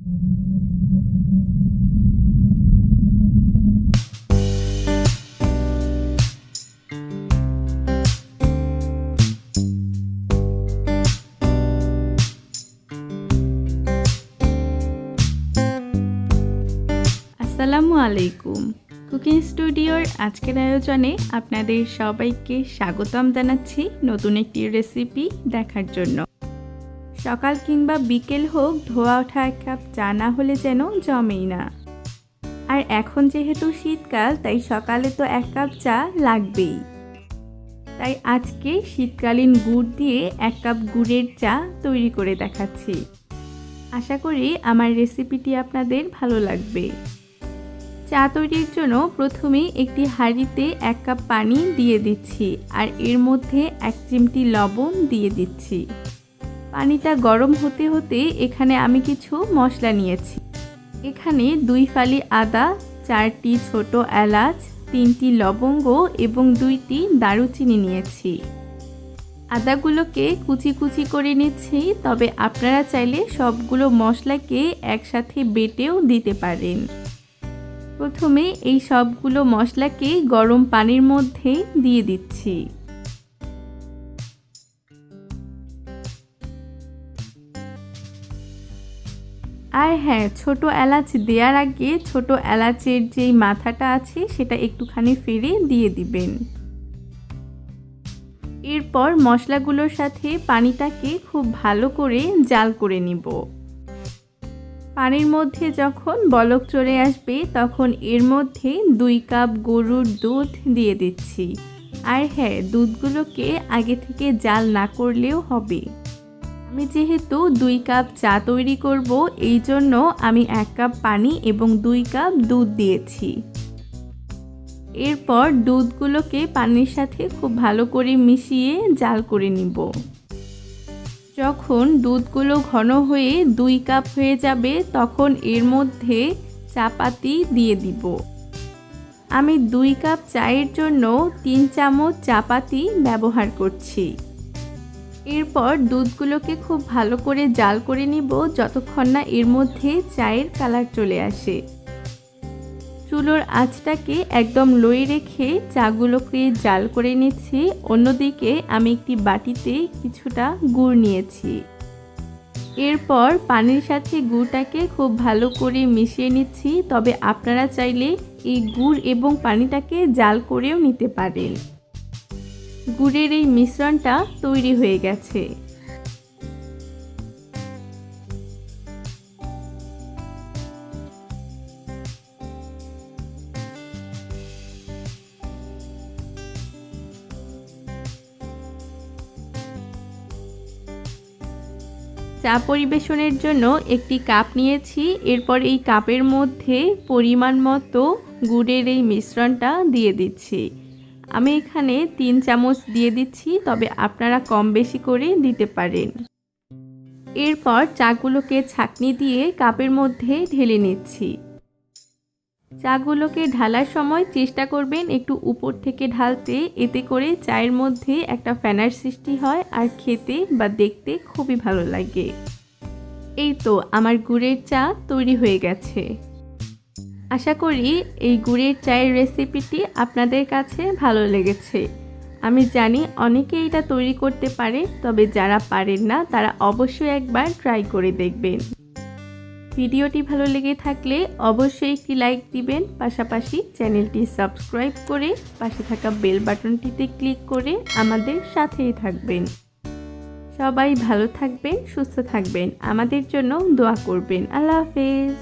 আসসালামু আলাইকুম। কুকিং স্টুডিওর আজকের আয়োজনে আপনাদের সবাইকে স্বাগতম জানাচ্ছি নতুন একটি রেসিপি দেখার জন্য। সকাল কিংবা বিকেল হোক, ধোয়া ওঠা এক কাপ চা না হলে যেন জমেই না। আর এখন যেহেতু শীতকাল, তাই সকালে তো এক কাপ চা লাগবেই। তাই আজকে শীতকালীন গুড় দিয়ে এক কাপ গুড়ের চা তৈরি করে দেখাচ্ছি। আশা করি আমার রেসিপিটি আপনাদের ভালো লাগবে। চা তৈরির জন্য প্রথমেই একটি হাঁড়িতে এক কাপ পানি দিয়ে দিচ্ছি আর এর মধ্যে 1 চিমটি লবণ দিয়ে দিচ্ছি। পানিটা গরম হতে হতে এখানে আমি কিছু মশলা নিয়েছি। এখানে 2 ফালি আদা, 4টি ছোট এলাচ, 3টি লবঙ্গ এবং 2টি দারুচিনি নিয়েছি। আদাগুলোকে কুচি কুচি করে নিচ্ছি, তবে আপনারা চাইলে সবগুলো মশলাকে একসাথে বেটেও দিতে পারেন। প্রথমে এই সবগুলো মশলাকে গরম পানির মধ্যে দিয়ে দিচ্ছি। আর হ্যাঁ, ছোট এলাচ দেওয়ার আগে ছোট এলাচের যেই মাথাটা আছে সেটা একটুখানি ফেলে দিয়ে দিবেন। এরপর মশলাগুলোর সাথে পানিটাকে খুব ভালো করে জাল করে নিব। পানির মধ্যে যখন বলক চলে আসবে তখন এর মধ্যে 2 কাপ গরুর দুধ দিয়ে দিচ্ছি। আর হ্যাঁ, দুধগুলোকে আগে থেকে জাল না করলেও হবে। আমি যেহেতু 2 কাপ চা তৈরি করব, এই জন্য আমি 1 কাপ পানি এবং 2 কাপ দুধ দিয়েছি। এরপর দুধগুলোকে পানির সাথে খুব ভালো করে মিশিয়ে জাল করে নিব। যখন দুধগুলো ঘন হয়ে 2 কাপ হয়ে যাবে তখন এর মধ্যে চা পাতি দিয়ে দিব। আমি 2 কাপ চায়ের জন্য 3 চামচ চা পাতি ব্যবহার করছি। এরপর দুধগুলোকে খুব ভালো করে জাল করে নিব যতক্ষণ না এর মধ্যে চায়ের কালার চলে আসে। চুলোর আঁচটাকে একদম লোয়ে রেখে চাগুলোকে জাল করে নিচ্ছি। অন্যদিকে আমি একটি বাটিতে কিছুটা গুড় নিয়েছি। এরপর পানির সাথে গুড়টাকে খুব ভালো করে মিশিয়ে নিচ্ছি, তবে আপনারা চাইলে এই গুড় এবং পানিটাকে জাল করেও নিতে পারেন। গুড়ের এই মিশ্রণটা তৈরি হয়ে গেছে। চা পরিবেশনের জন্য একটি কাপ নিয়েছি। এরপর এই কাপের মধ্যে পরিমাণ মতো গুড়ের এই মিশ্রণটা দিয়ে দিচ্ছি। আমি এখানে 3 চামচ দিয়ে দিচ্ছি, তবে আপনারা কম বেশি করে দিতে পারেন। এরপর চাগুলোকে ছাঁকনি দিয়ে কাপের মধ্যে ঢেলে নিচ্ছি। চাগুলোকে ঢালার সময় চেষ্টা করবেন একটু উপর থেকে ঢালতে, এতে করে চায়ের মধ্যে একটা ফেনার সৃষ্টি হয় আর খেতে বা দেখতে খুবই ভালো লাগে। এই তো আমার গুড়ের চা তৈরি হয়ে গেছে। আশা করি এই গুড়ের চায়ের রেসিপিটি আপনাদের কাছে ভালো লেগেছে। আমি জানি অনেকে এটা তৈরি করতে পারে, তবে যারা পারেন না তারা অবশ্যই একবার ট্রাই করে দেখবেন। ভিডিওটি ভালো লেগে থাকলে অবশ্যই একটি লাইক দিবেন, পাশাপাশি চ্যানেলটি সাবস্ক্রাইব করে পাশে থাকা বেল বাটনটিতে ক্লিক করে আমাদের সাথেই থাকবেন। সবাই ভালো থাকবেন, সুস্থ থাকবেন, আমাদের জন্য দোয়া করবেন। আল্লাহ হাফেজ।